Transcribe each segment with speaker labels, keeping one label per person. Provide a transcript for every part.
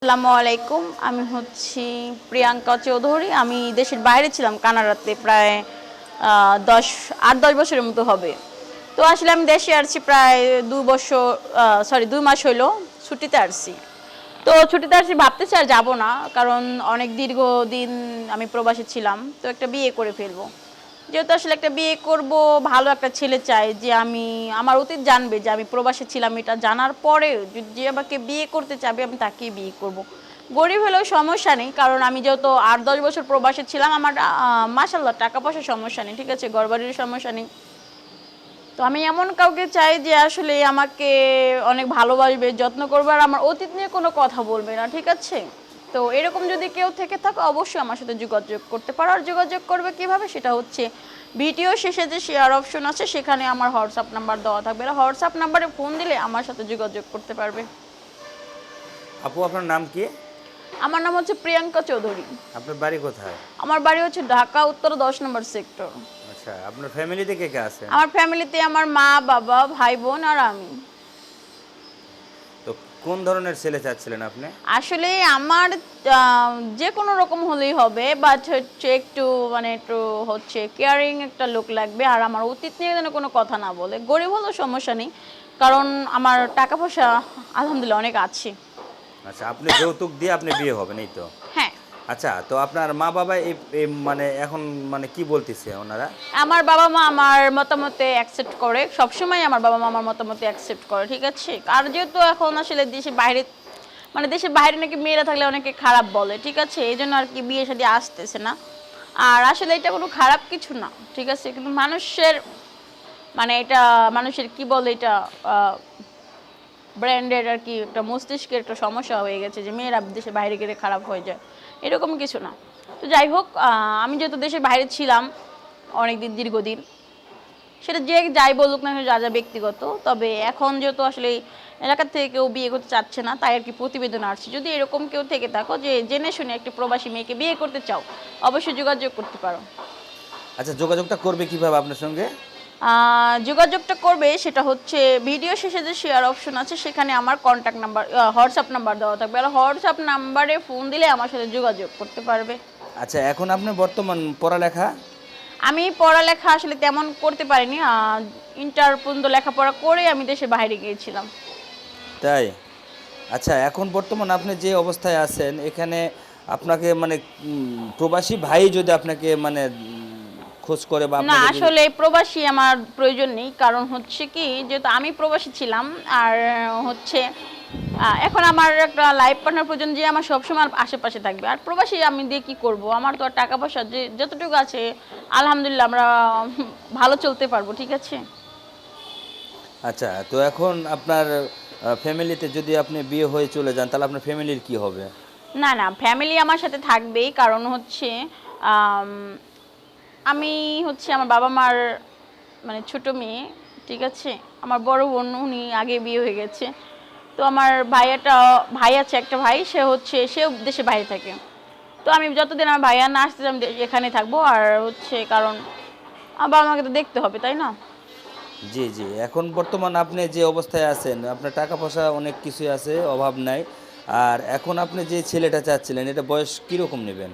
Speaker 1: আসসালামু আলাইকুম। আমি হচ্ছি প্রিয়াঙ্কা চৌধুরী। আমি দেশের বাইরে ছিলাম কানাডাতে প্রায় 8-10 বছরের মতো হবে। তো আসলে আমি দেশে আসছি প্রায় 2 মাস হইলো ছুটিতে আসছি। তো ছুটিতে আসছি ভাবতেছি আর যাবো না, কারণ অনেক দীর্ঘদিন আমি প্রবাসী ছিলাম। তো একটা বিয়ে করে ফেলবো। যেহেতু আসলে একটা বিয়ে করব, ভালো একটা ছেলে চাই যে আমার অতীত জানবে যে আমি প্রবাসে ছিলাম, এটা জানার পরে যে আমাকে বিয়ে করতে চাবে আমি তাকেই বিয়ে করব। গরিব হলেও সমস্যা নেই, কারণ আমি যেহেতু 8-10 বছর প্রবাসে ছিলাম, আমার মাশাল্লাহ টাকা পয়সার সমস্যা নেই, ঠিক আছে, ঘরবাড়ির সমস্যা নেই। তো আমি এমন কাউকে চাই যে আসলে আমাকে অনেক ভালোবাসবে, যত্ন করবে, আর আমার অতীত নিয়ে কোনো কথা বলবে না, ঠিক আছে। তো এরকম যদি কেউ থেকে থাকে অবশ্যই আমার সাথে যোগাযোগ করতে পারো। আর যোগাযোগ করবে কিভাবে, সেটা হচ্ছে ভিডিও শেষে যে শেয়ার অপশন আছে সেখানে আমার হোয়াটসঅ্যাপ নাম্বার দেওয়া থাকবে, আর হোয়াটসঅ্যাপ নাম্বারে ফোন দিলে আমার সাথে যোগাযোগ করতে পারবে।
Speaker 2: আপু, আপনার নাম কি?
Speaker 1: আমার নাম হচ্ছে প্রিয়াঙ্কা চৌধুরী।
Speaker 2: আপনার বাড়ি কোথায়?
Speaker 1: আমার বাড়ি হচ্ছে ঢাকা উত্তর 10 নম্বর সেক্টর।
Speaker 2: আচ্ছা, আপনার ফ্যামিলিতে কে কে আছে?
Speaker 1: আমার ফ্যামিলিতে আমার মা, বাবা, ভাই, বোন আর আমি।
Speaker 2: তো কোন ধরনের ছেলে চাচ্ছিলেন আপনি?
Speaker 1: আসলে আমার যে কোনো রকম হলেই হবে, বাট হচ্ছে একটু একটু হচ্ছে কেয়ারিং একটা লোক লাগবে, আর আমার অতীত নিয়ে যেন কোনো কথা না বলে। গরিব হলেও সমস্যা নেই, কারণ আমার টাকা পয়সা আলহামদুলিল্লাহ অনেক আছে।
Speaker 2: আচ্ছা, আপনি যৌতুক দিয়ে আপনি বিয়ে হবেন, এই তো?
Speaker 1: হ্যাঁ।
Speaker 2: আচ্ছা, তো আপনার মা বাবা মানে এখন মানে কি বলতেছে ওনারা?
Speaker 1: আমার বাবা মা আমার মতামতে অ্যাকসেপ্ট করে, সবসময় আমার বাবা মা আমার মতামতে অ্যাকসেপ্ট করে, ঠিক আছে। আর যেহেতু এখন আসলে দেশের বাইরে দেশের বাইরে নাকি মেয়েরা থাকলে অনেকে খারাপ বলে, ঠিক আছে, এই জন্য আর কি বিয়ে শাদী আসতেছে না। আর আসলে এটা কোনো খারাপ কিছু না, ঠিক আছে, কিন্তু মানুষের এটা মানুষের কি বলে এটা ব্র্যান্ডের আর কি একটা মস্তিষ্কের একটা সমস্যা হয়ে গেছে যে মেয়েরা দেশের বাইরে গেলে খারাপ হয়ে যায়, এরকম কিছু না। তো যাই হোক, আমি যেহেতু দেশের বাইরে ছিলাম অনেকদিন, দীর্ঘদিন, সেটা যে যাই বলুক না, যা যা ব্যক্তিগত, তবে এখন যেহেতু আসলে এলাকার থেকে কেউ বিয়ে করতে চাচ্ছে না, তাই আর কি প্রতিবেদন আসছে। যদি এরকম কেউ থেকে থাকো যে জেনে শুনে একটি প্রবাসী মেয়েকে বিয়ে করতে চাও, অবশ্যই যোগাযোগ করতে পারো।
Speaker 2: আচ্ছা, যোগাযোগটা করবে কিভাবে আপনার সঙ্গে?
Speaker 1: যোগাযোগটা করবে সেটা হচ্ছে ভিডিও শেষে যে শেয়ার অপশন আছে সেখানে আমার কন্ট্যাক্ট নাম্বার, হোয়াটসঅ্যাপ নাম্বার দেওয়া থাকবে, আর হোয়াটসঅ্যাপ নাম্বারে ফোন দিলে আমার সাথে যোগাযোগ করতে পারবে।
Speaker 2: আচ্ছা, এখন আপনি বর্তমান পড়ালেখা?
Speaker 1: আমি পড়ালেখা আসলে তেমন করতে পারিনি, ইন্টার পর্যন্ত লেখাপড়া করে আমি দেশের বাইরে গিয়েছিলাম।
Speaker 2: তাই? আচ্ছা, এখন বর্তমান আপনি যে অবস্থায় আছেন এখানে আপনাকে মানে প্রবাসী ভাই যদি আপনাকে মানে খোঁজ করে বা
Speaker 1: না,
Speaker 2: আপনাকে
Speaker 1: আসলে প্রবাসী আমার প্রয়োজন নেই, কারণ হচ্ছে কি, যেহেতু আমি প্রবাসী ছিলাম, আর হচ্ছে এখন আমার একটা লাইফ পার্টনার প্রয়োজন যে আমার সবসময় আশেপাশে থাকবে। আর প্রবাসী আমি দিয়ে কি করব, আমার তো আর টাকা পয়সা যে যতটুকু আছে আলহামদুলিল্লাহ আমরা ভালো চলতে পারবো, ঠিক আছে।
Speaker 2: আচ্ছা, তো এখন আপনার ফ্যামিলিতে যদি আপনি বিয়ে হয়ে চলে যান তাহলে আপনার ফ্যামিলির কি হবে?
Speaker 1: না না, ফ্যামিলি আমার সাথে থাকবেই, কারণ হচ্ছে আম, আমি হচ্ছে আমার বাবা মার ছোট মেয়ে, ঠিক আছে। আমার বড় বোন উনি আগে বিয়ে হয়ে গেছে। তো আমার ভাই আছে, একটা ভাই, সেও দেশে বাইরে থাকে। তো আমি যতদিন আমার ভাইয়া না আসতে আমি এখানে থাকবো, আর হচ্ছে কারণ আমার বাবা মাকে তো দেখতে হবে, তাই না।
Speaker 2: জি জি, এখন বর্তমান আপনি যে অবস্থায় আছেন আপনার টাকা পয়সা অনেক কিছুই আছে, অভাব নাই। আর এখন আপনি যে ছেলেটা চাচ্ছিলেন এটা বয়স কীরকম নেবেন?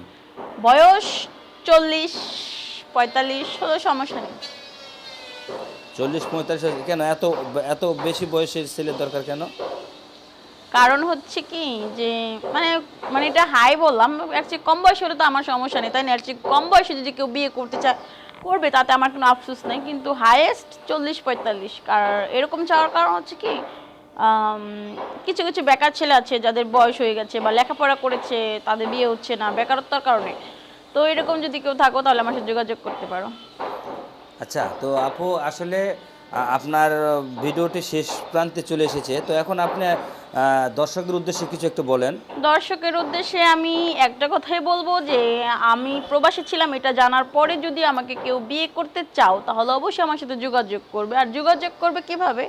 Speaker 1: বয়স 40-45 হলেও সমস্যা নেই।
Speaker 2: 40-45? কেন এত এত বেশি বয়সের ছেলের দরকার কেন?
Speaker 1: কারণ হচ্ছে কি যে মানে এটা হাই বললাম, অ্যাকচুয়ালি কম বয়সে হলে তো আমার সমস্যা নেই, তাই না। অ্যাকচুয়ালি কম বয়সে যদি কেউ বিয়ে করতে চায় করবে, তাতে আমার কোনো আফসোস নেই, কিন্তু হাইয়েস্ট 40-45। আর এরকম চাওয়ার কারণ হচ্ছে কি, আম, কিছু কিছু বেকার ছেলে আছে যাদের বয়স হয়ে গেছে বা লেখাপড়া করেছে, তাদের বিয়ে হচ্ছে না বেকারত্বের কারণে। তো এরকম যদি কেউ থাকো তাহলে আমার সাথে যোগাযোগ করতে পারো।
Speaker 2: আচ্ছা, তো আপু আসলে আপনার ভিডিওটি শেষ প্রান্তে চলে এসেছে, তো এখন আপনি দর্শকদের উদ্দেশ্যে কিছু একটু বলেন।
Speaker 1: দর্শকের উদ্দেশ্যে আমি একটা কথাই বলবো যে আমি প্রবাসী ছিলাম, এটা জানার পরে যদি আমাকে কেউ বিয়ে করতে চাও তাহলে অবশ্যই আমার সাথে যোগাযোগ করবে। আর যোগাযোগ করবে কিভাবে,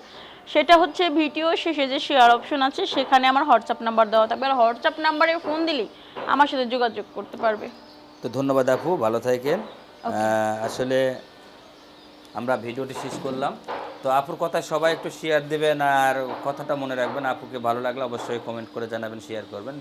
Speaker 1: সেটা হচ্ছে ভিডিও শেষে যে শেয়ার অপশন আছে সেখানে আমার হোয়াটসঅ্যাপ নাম্বার দেওয়া থাকবে, আর হোয়াটসঅ্যাপ নাম্বারে ফোন দিলেই আমার সাথে যোগাযোগ করতে পারবে।
Speaker 2: তো ধন্যবাদ আপু, ভালো থাকেন। আসলে আমরা ভিডিওটি শেষ করলাম। তো আপুর কথায় সবাই একটু শেয়ার দেবেন আর কথাটা মনে রাখবেন, আপুকে ভালো লাগলে অবশ্যই কমেন্ট করে জানাবেন, শেয়ার করবেন।